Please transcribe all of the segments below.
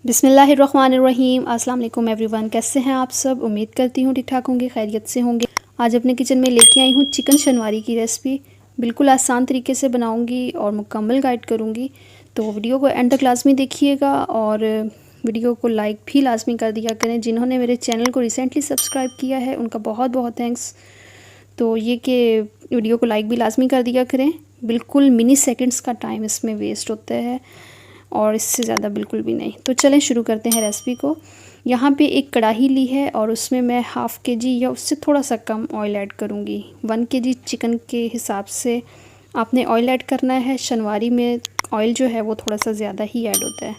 बिस्मिल्लाहिर्रहमानिर्रहीम। अस्सलाम वालेकुम एवरीवन, कैसे हैं आप सब। उम्मीद करती हूँ ठीक ठाक होंगे, खैरियत से होंगे। आज अपने किचन में लेके आई हूँ चिकन शनवारी की रेसिपी। बिल्कुल आसान तरीके से बनाऊँगी और मुकम्मल गाइड करूँगी, तो वीडियो को एंड तक लाजमी देखिएगा और वीडियो को लाइक भी लाजमी कर दिया करें। जिन्होंने मेरे चैनल को रिसेंटली सब्सक्राइब किया है उनका बहुत बहुत थैंक्स। तो ये कि वीडियो को लाइक भी लाजमी कर दिया करें। बिल्कुल मिनी सेकंड्स का टाइम इसमें वेस्ट होता है और इससे ज़्यादा बिल्कुल भी नहीं। तो चलें शुरू करते हैं रेसिपी को। यहाँ पे एक कढ़ाई ली है और उसमें मैं हाफ़ के जी या उससे थोड़ा सा कम ऑयल ऐड करूँगी। 1 kg चिकन के हिसाब से आपने ऑयल ऐड करना है। शनवारी में ऑयल जो है वो थोड़ा सा ज़्यादा ही ऐड होता है।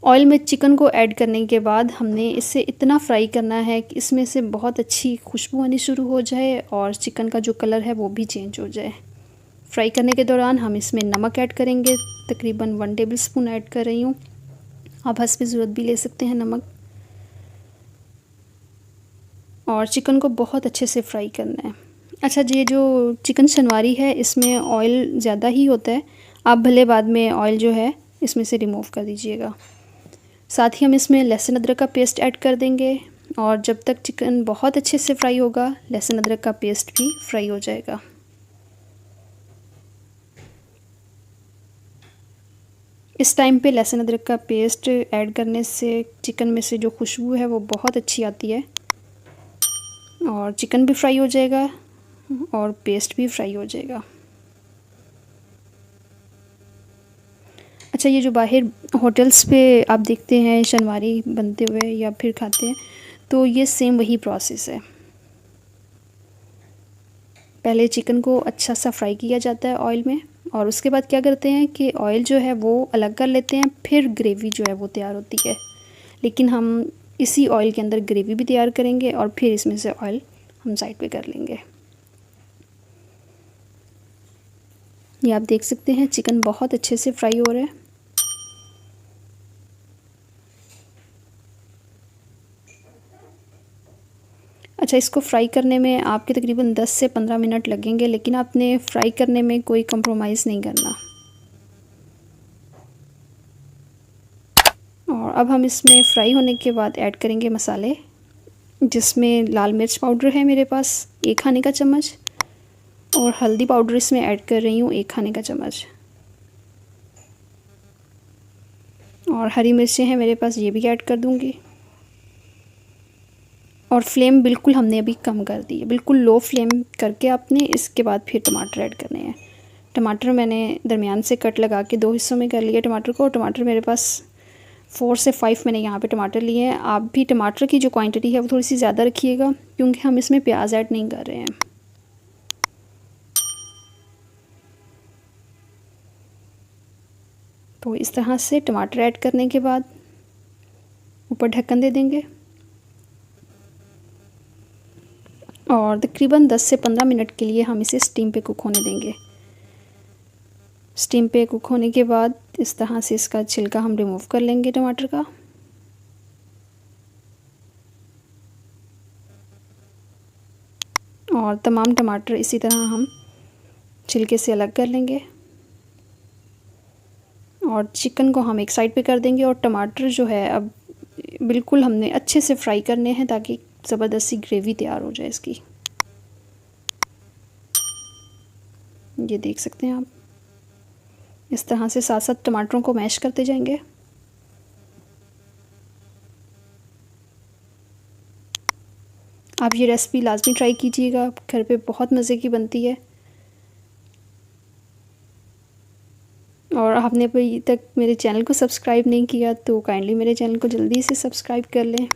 ऑयल में चिकन को ऐड करने के बाद हमने इसे इतना फ्राई करना है कि इसमें से बहुत अच्छी खुशबू आनी शुरू हो जाए और चिकन का जो कलर है वो भी चेंज हो जाए। फ्राई करने के दौरान हम इसमें नमक ऐड करेंगे, तकरीबन 1 टेबलस्पून ऐड कर रही हूँ। आप हस्ब ज़रूरत भी ले सकते हैं नमक। और चिकन को बहुत अच्छे से फ्राई करना है। अच्छा, ये जो चिकन शनवारी है इसमें ऑयल ज़्यादा ही होता है। आप भले बाद में ऑयल जो है इसमें से रिमूव कर दीजिएगा। साथ ही हम इसमें लहसुन अदरक का पेस्ट ऐड कर देंगे और जब तक चिकन बहुत अच्छे से फ्राई होगा लहसुन अदरक का पेस्ट भी फ्राई हो जाएगा। इस टाइम पे लहसुन अदरक का पेस्ट ऐड करने से चिकन में से जो खुशबू है वो बहुत अच्छी आती है और चिकन भी फ्राई हो जाएगा और पेस्ट भी फ्राई हो जाएगा। अच्छा, ये जो बाहर होटल्स पे आप देखते हैं शनवारी बनते हुए या फिर खाते हैं, तो ये सेम वही प्रोसेस है। पहले चिकन को अच्छा सा फ्राई किया जाता है ऑयल में और उसके बाद क्या करते हैं कि ऑयल जो है वो अलग कर लेते हैं, फिर ग्रेवी जो है वो तैयार होती है। लेकिन हम इसी ऑयल के अंदर ग्रेवी भी तैयार करेंगे और फिर इसमें से ऑयल हम साइड पे कर लेंगे। ये आप देख सकते हैं चिकन बहुत अच्छे से फ्राई हो रहा है। अच्छा, इसको फ्राई करने में आपके तकरीबन 10 से 15 मिनट लगेंगे, लेकिन आपने फ्राई करने में कोई कंप्रोमाइज़ नहीं करना। और अब हम इसमें फ्राई होने के बाद ऐड करेंगे मसाले, जिसमें लाल मिर्च पाउडर है मेरे पास 1 खाने का चम्मच और हल्दी पाउडर इसमें ऐड कर रही हूँ 1 खाने का चम्मच। और हरी मिर्चें हैं मेरे पास, ये भी ऐड कर दूँगी। और फ्लेम बिल्कुल हमने अभी कम कर दी है, बिल्कुल लो फ्लेम करके आपने इसके बाद फिर टमाटर ऐड करने हैं। टमाटर मैंने दरमियान से कट लगा के 2 हिस्सों में कर लिया टमाटर को। टमाटर मेरे पास 4 से 5 मैंने यहाँ पे टमाटर लिए हैं। आप भी टमाटर की जो क्वांटिटी है वो थोड़ी सी ज़्यादा रखिएगा क्योंकि हम इसमें प्याज ऐड नहीं कर रहे हैं। तो इस तरह से टमाटर ऐड करने के बाद ऊपर ढक्कन दे देंगे और तकरीबन 10 से 15 मिनट के लिए हम इसे स्टीम पे कुक होने देंगे। स्टीम पे कुक होने के बाद इस तरह से इसका छिलका हम रिमूव कर लेंगे टमाटर का। और तमाम टमाटर इसी तरह हम छिलके से अलग कर लेंगे और चिकन को हम एक साइड पे कर देंगे। और टमाटर जो है अब बिल्कुल हमने अच्छे से फ्राई करने हैं ताकि ज़बरदस्ती ग्रेवी तैयार हो जाए इसकी। ये देख सकते हैं आप, इस तरह से साथ साथ टमाटरों को मैश करते जाएंगे। आप ये रेसिपी लाजमी ट्राई कीजिएगा, घर पे बहुत मज़े की बनती है। और आपने अभी तक मेरे चैनल को सब्सक्राइब नहीं किया तो काइंडली मेरे चैनल को जल्दी से सब्सक्राइब कर लें।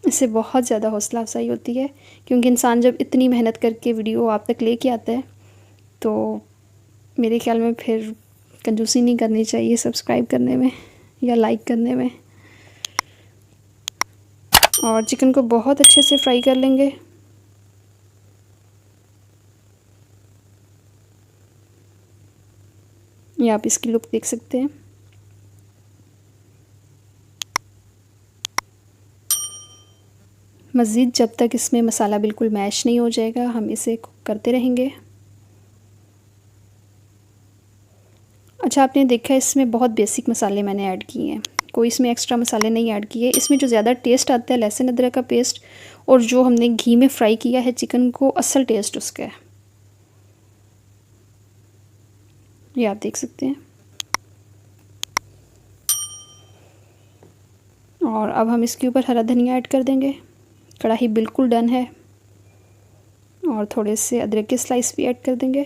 इससे बहुत ज़्यादा हौसला अफजाई होती है क्योंकि इंसान जब इतनी मेहनत करके वीडियो आप तक लेके आता है तो मेरे ख्याल में फिर कंजूसी नहीं करनी चाहिए सब्सक्राइब करने में या लाइक करने में। और चिकन को बहुत अच्छे से फ्राई कर लेंगे। ये आप इसकी लुक देख सकते हैं। मज़ीद जब तक इसमें मसाला बिल्कुल मैश नहीं हो जाएगा हम इसे कुक करते रहेंगे। अच्छा, आपने देखा इसमें बहुत बेसिक मसाले मैंने ऐड किए हैं, कोई इसमें एक्स्ट्रा मसाले नहीं ऐड किए। इसमें जो ज़्यादा टेस्ट आता है लहसुन अदरक का पेस्ट और जो हमने घी में फ्राई किया है चिकन को, असल टेस्ट उसका है, ये आप देख सकते हैं। और अब हम इसके ऊपर हरा धनिया ऐड कर देंगे। कढ़ाई बिल्कुल डन है। और थोड़े से अदरक के स्लाइस भी ऐड कर देंगे।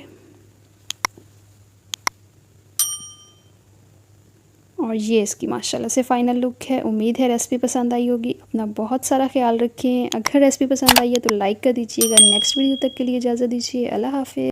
और ये इसकी माशाल्लाह से फ़ाइनल लुक है। उम्मीद है रेसिपी पसंद आई होगी। अपना बहुत सारा ख्याल रखें। अगर रेसिपी पसंद आई है तो लाइक कर दीजिएगा। नेक्स्ट वीडियो तक के लिए इजाज़त दीजिए। अल्लाह हाफ़िज़।